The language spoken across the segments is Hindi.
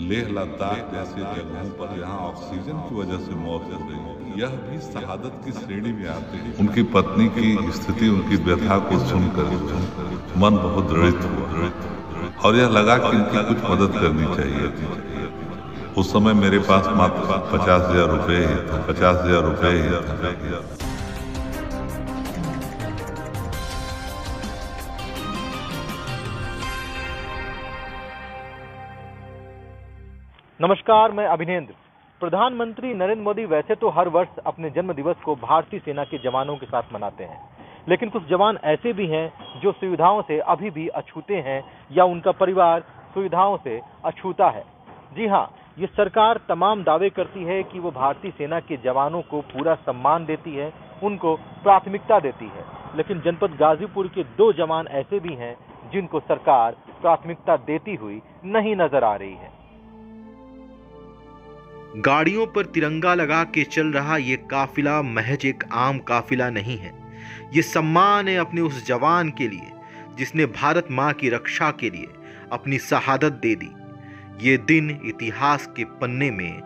लेह लद्दाख जैसे जगहों पर जहां ऑक्सीजन की वजह से मौत हो रही है, यह भी शहादत की श्रेणी में आते हैं। उनकी पत्नी की स्थिति, उनकी व्यथा को सुनकर मन बहुत दृढ़ित हुआ और यह लगा कि इनकी कुछ मदद करनी चाहिए थी। उस समय मेरे पास मात्र 50,000 रुपये ही था। 50,000 रुपये ही था। नमस्कार, मैं अभिनेंद्र। प्रधानमंत्री नरेंद्र मोदी वैसे तो हर वर्ष अपने जन्म दिवस को भारतीय सेना के जवानों के साथ मनाते हैं, लेकिन कुछ जवान ऐसे भी हैं जो सुविधाओं से अभी भी अछूते हैं या उनका परिवार सुविधाओं से अछूता है। जी हाँ, ये सरकार तमाम दावे करती है कि वो भारतीय सेना के जवानों को पूरा सम्मान देती है, उनको प्राथमिकता देती है, लेकिन जनपद गाजीपुर के 2 जवान ऐसे भी हैं जिनको सरकार प्राथमिकता देती हुई नहीं नजर आ रही है। गाड़ियों पर तिरंगा लगा के चल रहा ये काफिला महज एक आम काफिला नहीं है। ये सम्मान है अपने उस जवान के लिए जिसने भारत माँ की रक्षा के लिए अपनी शहादत दे दी। ये दिन इतिहास के पन्ने में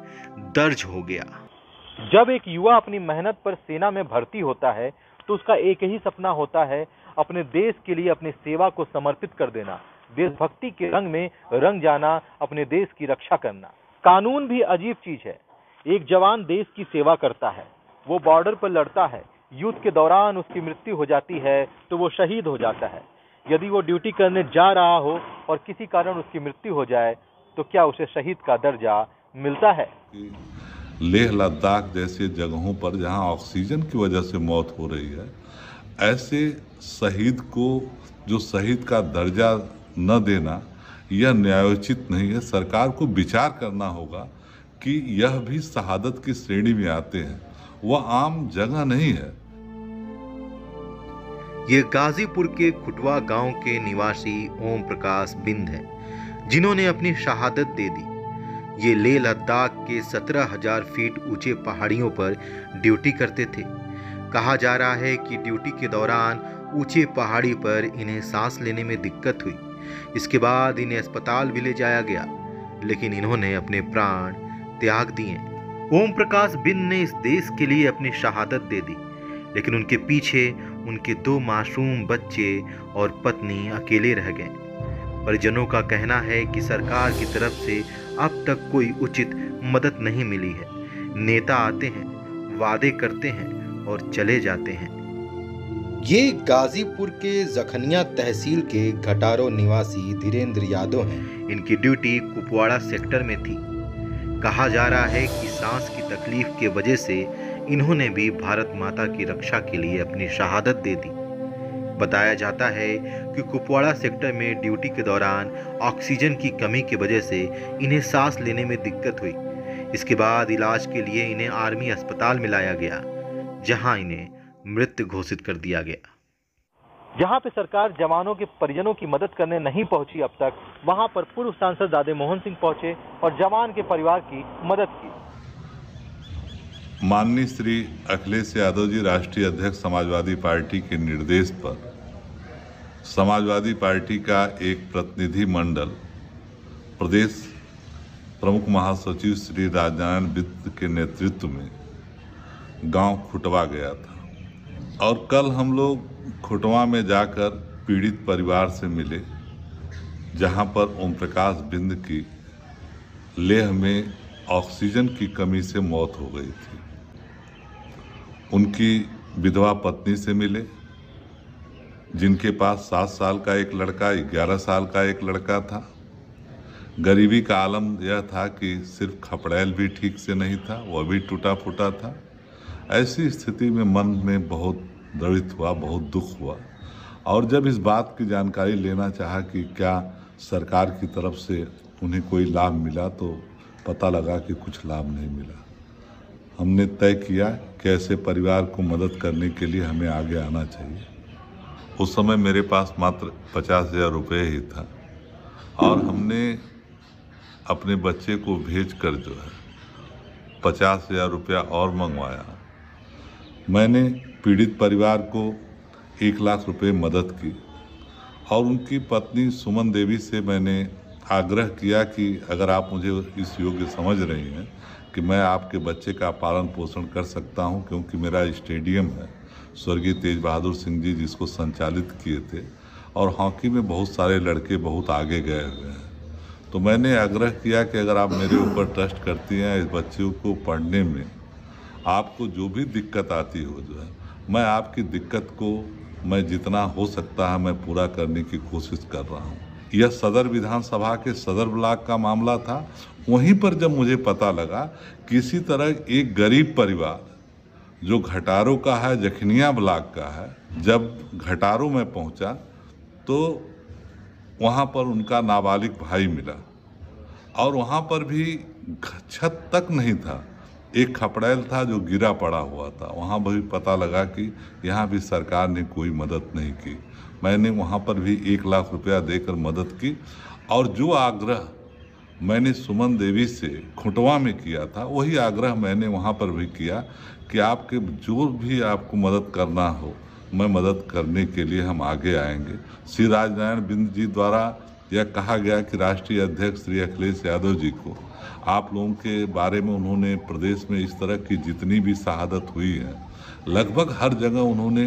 दर्ज हो गया। जब एक युवा अपनी मेहनत पर सेना में भर्ती होता है तो उसका एक ही सपना होता है, अपने देश के लिए अपनी सेवा को समर्पित कर देना, देशभक्ति के रंग में रंग जाना, अपने देश की रक्षा करना। कानून भी अजीब चीज है। एक जवान देश की सेवा करता है, वो बॉर्डर पर लड़ता है, युद्ध के दौरान उसकी मृत्यु हो जाती है तो वो शहीद हो जाता है। यदि वो ड्यूटी करने जा रहा हो और किसी कारण उसकी मृत्यु हो जाए तो क्या उसे शहीद का दर्जा मिलता है? लेह लद्दाख जैसे जगहों पर जहां ऑक्सीजन की वजह से मौत हो रही है, ऐसे शहीद को जो शहीद का दर्जा न देना, यह न्यायोचित नहीं है। सरकार को विचार करना होगा कि यह भी शहादत की श्रेणी में आते हैं, वह आम जगह नहीं है। ये गाजीपुर के खुटवा गांव के निवासी ओम प्रकाश बिंद हैं, जिन्होंने अपनी शहादत दे दी। ये लेह लद्दाख के 17,000 फीट ऊंचे पहाड़ियों पर ड्यूटी करते थे। कहा जा रहा है कि ड्यूटी के दौरान ऊंचे पहाड़ी पर इन्हें सांस लेने में दिक्कत हुई। इसके बाद इन्हें अस्पताल भी ले जाया गया, लेकिन इन्होंने अपने प्राण त्याग दिए। ओम प्रकाश बिंद ने इस देश के लिए अपनी शहादत दे दी, लेकिन उनके पीछे उनके 2 मासूम बच्चे और पत्नी अकेले रह गए। परिजनों का कहना है कि सरकार की तरफ से अब तक कोई उचित मदद नहीं मिली है। नेता आते हैं, वादे करते हैं और चले जाते हैं। ये गाजीपुर के जखनिया तहसील के घटारो निवासी धीरेन्द्र यादव हैं। इनकी ड्यूटी कुपवाड़ा सेक्टर में थी। कहा जा रहा है कि सांस की तकलीफ के वजह से इन्होंने भी भारत माता की रक्षा के लिए अपनी शहादत दे दी। बताया जाता है कि कुपवाड़ा सेक्टर में ड्यूटी के दौरान ऑक्सीजन की कमी की वजह से इन्हें सांस लेने में दिक्कत हुई। इसके बाद इलाज के लिए इन्हें आर्मी अस्पताल में लाया गया, जहां इन्हें मृत घोषित कर दिया गया। जहां पे सरकार जवानों के परिजनों की मदद करने नहीं पहुंची अब तक, वहां पर पूर्व सांसद दादे मोहन सिंह पहुंचे और जवान के परिवार की मदद की। माननीय श्री अखिलेश यादव जी, राष्ट्रीय अध्यक्ष समाजवादी पार्टी के निर्देश पर समाजवादी पार्टी का एक प्रतिनिधि मंडल प्रदेश प्रमुख महासचिव श्री राजनारायण बिंद के नेतृत्व में गांव खुटवा गया था और कल हम लोग खुटवा में जाकर पीड़ित परिवार से मिले, जहां पर ओम प्रकाश बिंद की लेह में ऑक्सीजन की कमी से मौत हो गई थी। उनकी विधवा पत्नी से मिले, जिनके पास 7 साल का एक लड़का, 11 साल का एक लड़का था। गरीबी का आलम यह था कि सिर्फ खपड़ैल भी ठीक से नहीं था, वह भी टूटा फूटा था। ऐसी स्थिति में मन में बहुत दर्द हुआ, बहुत दुख हुआ और जब इस बात की जानकारी लेना चाहा कि क्या सरकार की तरफ से उन्हें कोई लाभ मिला, तो पता लगा कि कुछ लाभ नहीं मिला। हमने तय किया कि ऐसे परिवार को मदद करने के लिए हमें आगे आना चाहिए। उस समय मेरे पास मात्र 50,000 रुपये ही था और हमने अपने बच्चे को भेजकर जो है 50,000 रुपया और मंगवाया। मैंने पीड़ित परिवार को 1 लाख रुपए मदद की और उनकी पत्नी सुमन देवी से मैंने आग्रह किया कि अगर आप मुझे इस योग्य समझ रही हैं कि मैं आपके बच्चे का पालन पोषण कर सकता हूं, क्योंकि मेरा स्टेडियम है स्वर्गीय तेज बहादुर सिंह जी जिसको संचालित किए थे, और हॉकी में बहुत सारे लड़के बहुत आगे गए हुए हैं। तो मैंने आग्रह किया कि अगर आप मेरे ऊपर ट्रस्ट करती हैं, इस बच्चे को पढ़ने में आपको जो भी दिक्कत आती हो जो है, मैं आपकी दिक्कत को मैं जितना हो सकता है मैं पूरा करने की कोशिश कर रहा हूँ। यह सदर विधानसभा के सदर ब्लॉक का मामला था। वहीं पर जब मुझे पता लगा किसी तरह एक गरीब परिवार जो घटारो का है, जखनिया ब्लॉक का है, जब घटारो में पहुंचा तो वहां पर उनका नाबालिग भाई मिला और वहां पर भी छत तक नहीं था, एक खपड़ैल था जो गिरा पड़ा हुआ था। वहाँ भी पता लगा कि यहाँ भी सरकार ने कोई मदद नहीं की। मैंने वहाँ पर भी 1 लाख रुपया देकर मदद की, और जो आग्रह मैंने सुमन देवी से खुटवा में किया था वही आग्रह मैंने वहाँ पर भी किया कि आपके जो भी आपको मदद करना हो मैं मदद करने के लिए हम आगे आएंगे। श्री राजनारायण बिंद जी द्वारा यह कहा गया कि राष्ट्रीय अध्यक्ष श्री अखिलेश यादव जी को आप लोगों के बारे में उन्होंने प्रदेश में इस तरह की जितनी भी शहादत हुई है लगभग हर जगह उन्होंने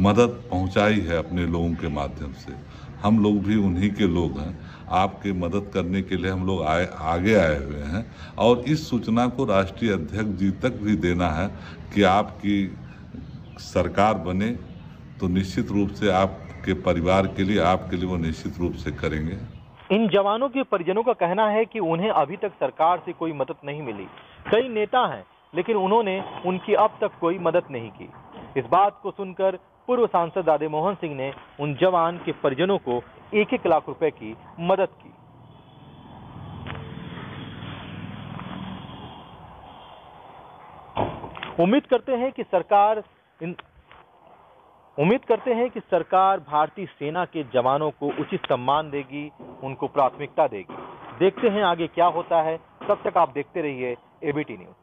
मदद पहुंचाई है अपने लोगों के माध्यम से। हम लोग भी उन्हीं के लोग हैं, आपके मदद करने के लिए हम लोग आगे आए हुए हैं, और इस सूचना को राष्ट्रीय अध्यक्ष जी तक भी देना है कि आपकी सरकार बने तो निश्चित रूप से आपके परिवार के लिए, आपके लिए वो निश्चित रूप से करेंगे। इन जवानों के परिजनों का कहना है कि उन्हें अभी तक सरकार से कोई मदद नहीं मिली। कई नेता हैं लेकिन उन्होंने उनकी अब तक कोई मदद नहीं की। इस बात को सुनकर पूर्व सांसद राधे मोहन सिंह ने उन जवान के परिजनों को 1-1 लाख रुपए की मदद की। उम्मीद करते हैं कि सरकार भारतीय सेना के जवानों को उचित सम्मान देगी, उनको प्राथमिकता देगी। देखते हैं आगे क्या होता है। तब तक आप देखते रहिए एबीटी न्यूज।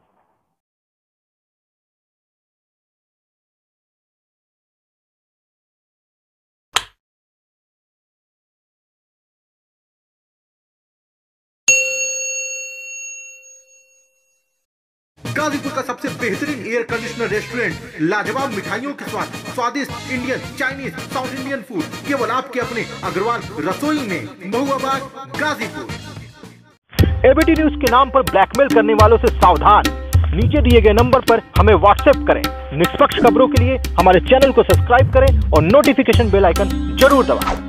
गाजीपुर का सबसे बेहतरीन एयर कंडीशनर रेस्टोरेंट, लाजवाब मिठाइयों के स्वाद, स्वादिष्ट Indian, Chinese, south Indian food केवल आपके अपने अग्रवाल रसोई में, महुआबाद, गाजीपुर। एबीटी न्यूज के नाम पर ब्लैकमेल करने वालों से सावधान। नीचे दिए गए नंबर पर हमें व्हाट्सएप करें। निष्पक्ष खबरों के लिए हमारे चैनल को सब्सक्राइब करें और नोटिफिकेशन बेल आइकन जरूर दबाएं।